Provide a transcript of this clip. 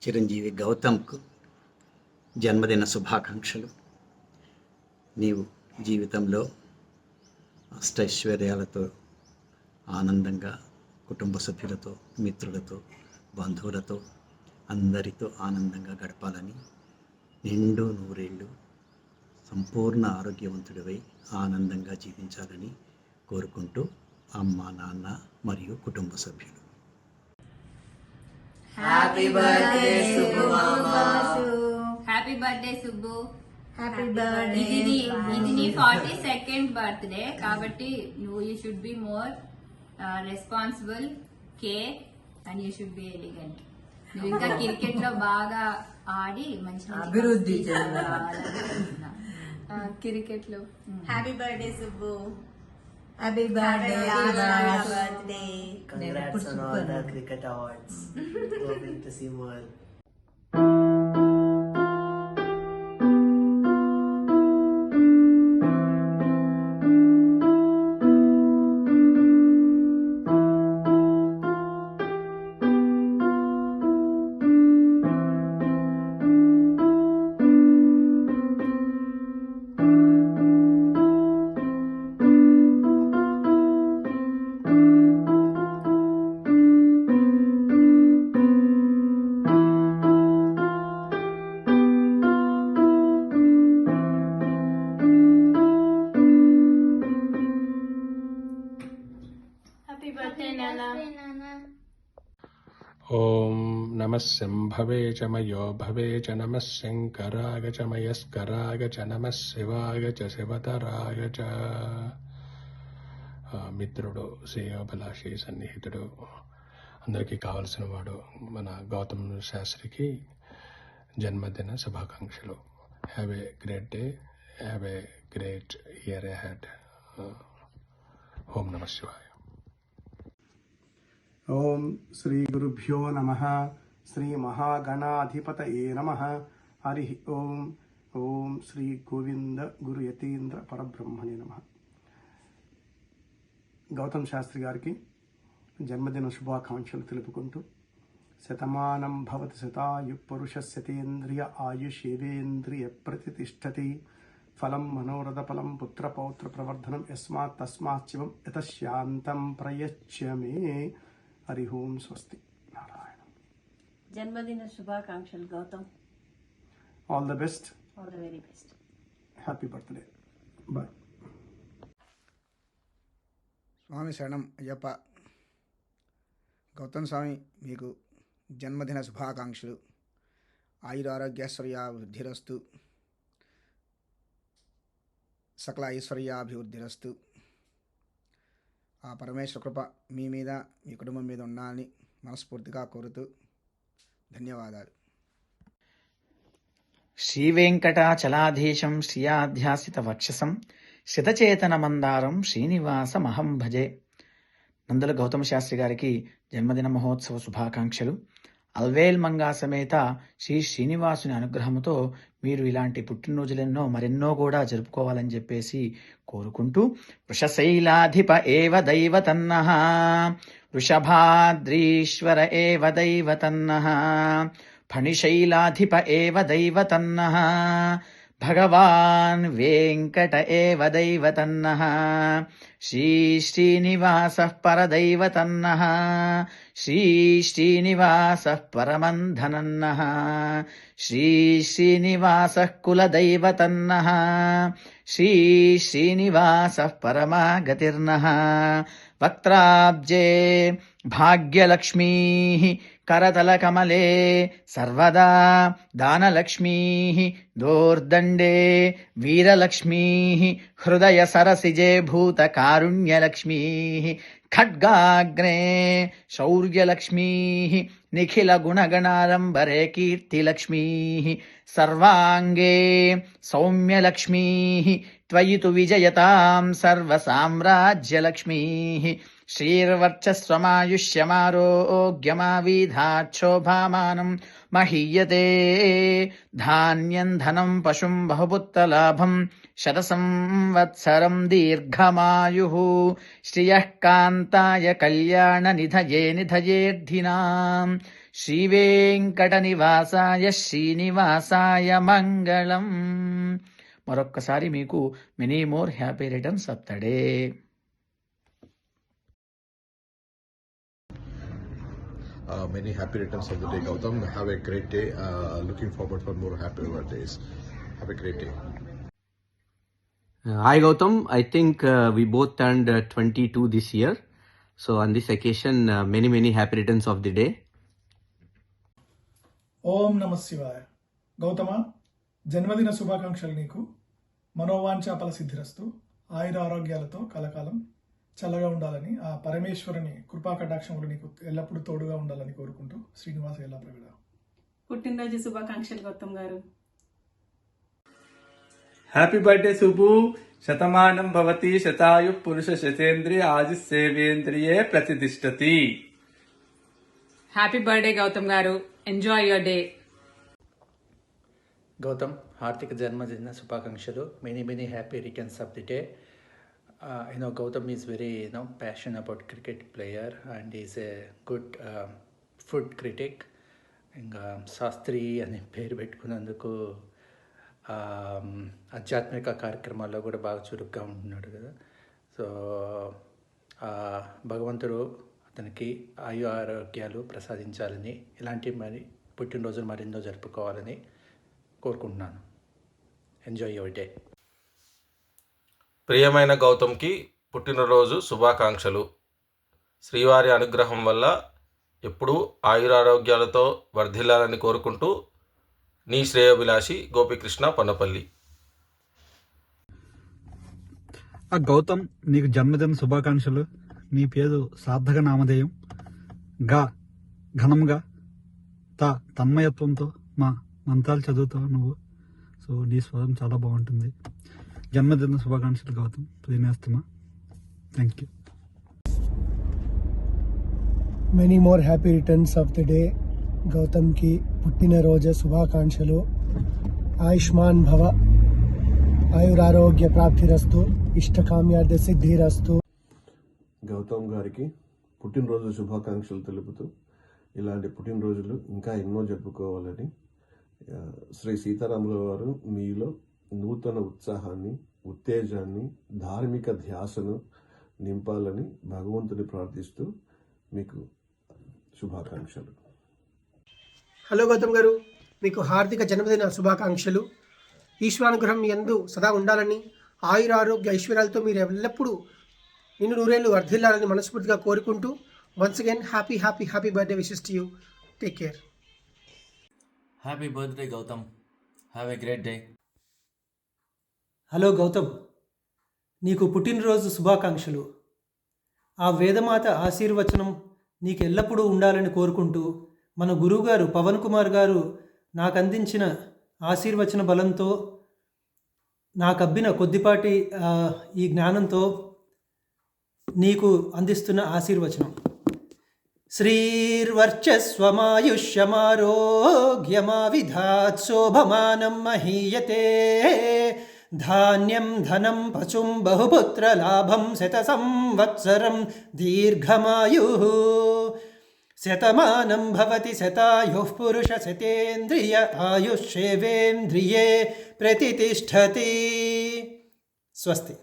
చిరంజీవి గౌతమ్కు జన్మదిన శుభాకాంక్షలు. నీవు జీవితంలో అష్టైశ్వర్యాలతో ఆనందంగా కుటుంబ సభ్యులతో, మిత్రులతో, బంధువులతో అందరితో ఆనందంగా గడపాలని, నిండు నూరేళ్ళు సంపూర్ణ ఆరోగ్యవంతుడివై ఆనందంగా జీవించాలని కోరుకుంటూ అమ్మ, నాన్న మరియు కుటుంబ సభ్యులు. హ్యాపీ బర్త్డే సుబ్బు మామా. Happy birthday Subbu. Happy birthday. ఇది నీ 42nd బర్త్డే కాబట్టి you should be more responsible, care and you should be elegant. నువ్వు ఇంకా క్రికెట్ లో బాగా ఆడి మంచి అభివృద్ధి క్రికెట్ లో. Happy birthday Subbu. Happy birthday. Congrats on all the cricket awards. Hoping to see more. Happy birthday నాన్న. ఓం నమః శంభవే చ మయో భవే చ నమః శంకరాయ చ మయస్కరాయ చ నమః శివాయ చ శివతరాయ చ. మిత్రుడు, శ్రేయోభిలాషి, సన్నిహితుడు, అందరికీ కావలసిన వాడు మన గౌతమ్ శాస్త్రికి జన్మదిన శుభాకాంక్షలు. Have a great day, have a great year ahead. ఓం నమః శివాయ. ఓం శ్రీ గురుభ్యో నమః. శ్రీ మహాగణాధిపతయే నమః. హరి ఓం. ఓం శ్రీ గోవింద గురు యతీంద్ర పరబ్రహ్మణే నమః. గౌతమ్ శాస్త్రి గారికి జన్మదిన శుభాకాంక్షలు తెలుపుకుంటూ, శతమానం భవతి శతాయు పురుషస్యతేంద్రియ ఆయుషేవేంద్రియ ప్రతిష్టతి. ఫలం మనోరథ ఫలం పుత్రపౌత్ర ప్రవర్ధనం యస్మాత్ తస్మాత్ శివం యతశాంతం ప్రయచ్య మే. హరి ఓం. స్వస్తి. నారాయణ. జన్మదిన శుభాకాంక్షలు Gautam. All the best. All the very best. Happy birthday. Bye. స్వామి శరణం అయ్యప్ప. గౌతమ్ స్వామి, మీకు జన్మదిన శుభాకాంక్షలు. ఆయురారోగ్యైశ్వర్యాభివృద్ధిరస్తు. సకల ఐశ్వర్యాభివృద్ధిరస్తు. ఆ పరమేశ్వర కృప మీ మీద, మీ కుటుంబం మీద ఉండాలని మనస్ఫూర్తిగా కోరుతూ ధన్యవాదాలు. శ్రీవేంకటాచలాధీశం శ్రియాధ్యాసిత వక్షసం శతచేతన మందారం శ్రీనివాసమహం భజే. నందుల గౌతమ శాస్త్రి గారికి జన్మదిన మహోత్సవ శుభాకాంక్షలు. అల్వేల్ మంగా సమేత శ్రీ శ్రీనివాసుని అనుగ్రహంతో మీరు ఇలాంటి పుట్టినరోజులెన్నో మరెన్నో కూడా జరుపుకోవాలని చెప్పేసి కోరుకుంటూ, వృషశైలాధిప ఏవ దైవతన్నః వృషభాద్రీశ్వర ఏవ దైవతన్నః ఫణిశైలాధిప ఏవ దైవతన్నః భగవాన్ వెంకట ఏవ దైవతన్నః శ్రీ శ్రీనివాసః పరదైవతన్నః శ్రీ శ్రీనివాసః పరమంధనన్నః శ్రీ శ్రీనివాసః కులదైవతన్నః శ్రీ శ్రీనివాసః పరమాగతిర్నః వక్త్రాబ్జే భాగ్యలక్ష్మీ करतलकमले सर्वदा दानलक्ष्मीः दोर्दण्डे वीरलक्ष्मीः हृदय सरसिजे भूतकारुण्यलक्ष्मीः खड्गाग्ने शौर्यलक्ष्मीः निखिलगुणगणारम्बरे कीर्तिलक्ष्मीः सर्वाङ्गे सौम्यलक्ष्मीः त्वयि तु विजयतां सर्वसाम्राज्यलक्ष्मीः శ్రీర్వర్చస్వమాయుష్యమారోగ్యమావిధాక్షోభామానం మహీయతే. ధాన్యం ధనం పశుం బహుపుత్రలాభం శతసంవత్సరం దీర్ఘమాయుః. శ్రియః కాంతాయ కళ్యాణ నిధయే నిధయేర్థినాం. శ్రీవేంకటనివాసాయ శ్రీనివాసాయ మంగళం. మరొక్కసారి మీకు many more happy returns of the day. Many happy returns of the day, Gautam. Have a great day. Looking forward for more happy birthdays. Have a great day. Hi Gautam, I think we both turned 22 this year. So on this occasion, many happy returns of the day. ఓం నమ శివాయ. గౌతమ, జన్మదిన శుభాకాంక్షలు నీకు. మనోవాంఛ ఫలసిద్ధిరస్తు. ఆయుర ఆరోగ్యాలతో కలకాలం చల్లగా ఉండాలని, ఆ పరమేశ్వరుని కృపా కటాక్షములు నీకు ఎల్లప్పుడూ తోడుగా ఉండాలని కోరుకుంటూ శ్రీనివాస ఎల్లప్రగడ. పుట్టినరోజు శుభాకాంక్షలు గౌతమ్ గారు. Happy birthday Subbu. శతమానం భవతి శతాయు పురుష శతేంద్రియ ఆయుస్సేవేంద్రియే ప్రతిష్టతి. Happy birthday Gautam garu. Enjoy your day. Gautam, హార్దిక జన్మదిన శుభాకాంక్షలు. Many happy returns of the day. Gautam is very passionate about cricket player and is a good food critic. ఇంకా శాస్త్రి అనే పేరు పెట్టుకున్నందుకు ఆధ్యాత్మిక కార్యక్రమాల్లో కూడా బాగా చురుగ్గా ఉంటున్నాడు కదా. సో భగవంతుడు అతనికి ఆయు ఆరోగ్యాలు ప్రసాదించాలని, ఇలాంటి మరి పుట్టినరోజులు మరెన్నో జరుపుకోవాలని కోరుకుంటున్నాను. Enjoy your day. ప్రియమైన గౌతమ్కి పుట్టినరోజు శుభాకాంక్షలు. శ్రీవారి అనుగ్రహం వల్ల ఎప్పుడూ ఆయురారోగ్యాలతో వర్ధిల్లాలని కోరుకుంటూ నీ శ్రేయోభిలాషి గోపికృష్ణ పొన్నపల్లి. గౌతమ్, నీకు జన్మదిన శుభాకాంక్షలు. నీ పేరు సార్థక నామధేయం. గా ఘనంగా తన్మయత్వంతో మా మంత్రాలు చదువుతావు నువ్వు. సో నీ స్వరం చాలా బాగుంటుంది. జన్మదిన శుభాకాంక్షలు గౌతమ్. ప్రియనేస్తమా. Thank you. Many more happy returns of the day. గౌతమ్కి పుట్టినరోజు శుభాకాంక్షలు. ఆయుష్మాన్ భవ, ఆయురారోగ్య ప్రాప్తిరస్తు, ఇష్టకామ్యార్థ సిద్ధిరస్తు. గౌతమ్ గారికి పుట్టినరోజు శుభాకాంక్షలు తెలుపుతూ ఇలాంటి పుట్టినరోజులు ఇంకా ఎన్నో జరుపుకోవాలని, శ్రీ సీతారాముల వారు మీలో నూతన ఉత్సాహాన్ని, ఉత్తేజాన్ని, ధార్మిక ధ్యాసను నింపాలని భగవంతుని ప్రార్థిస్తూ మీకు శుభాకాంక్షలు. హలో గౌతమ్ గారు, మీకు హార్దిక జన్మదిన శుభాకాంక్షలు. ఈశ్వరానుగ్రహం మీ యందు సదా ఉండాలని, ఆయుర ఆరోగ్య ఐశ్వర్యాలతో మీరు ఎల్లప్పుడూ నిన్ను నూరేళ్లు వర్ధిల్లాలని మనస్ఫూర్తిగా కోరుకుంటూ once again happy birthday wishes to you. Take care. Happy birthday Gautam. Have a great day. Hello Gautam, నీకు పుట్టినరోజు శుభాకాంక్షలు. ఆ వేదమాత ఆశీర్వచనం నీకు ఎల్లప్పుడూ ఉండాలని కోరుకుంటూ మన గురువుగారు పవన్ కుమార్ గారు నాకు అందించిన ఆశీర్వచన బలంతో, నాకు అబ్బిన కొద్దిపాటి ఈ జ్ఞానంతో నీకు అందిస్తున్న ఆశీర్వచనం. శ్రీర్వర్చస్వమాయుష్యమారోగ్యమావిధాత్ శోభమానం మహీయతే. ధాన్యం ధనం పశుం బహుపుత్రలాభం శతసంవత్సరం దీర్ఘమాయుః. శతమానం భవతి శతాయుః పురుష శతేంద్రియ ఆయుష్యేవేంద్రియే ప్రతిష్టతి. స్వస్తి.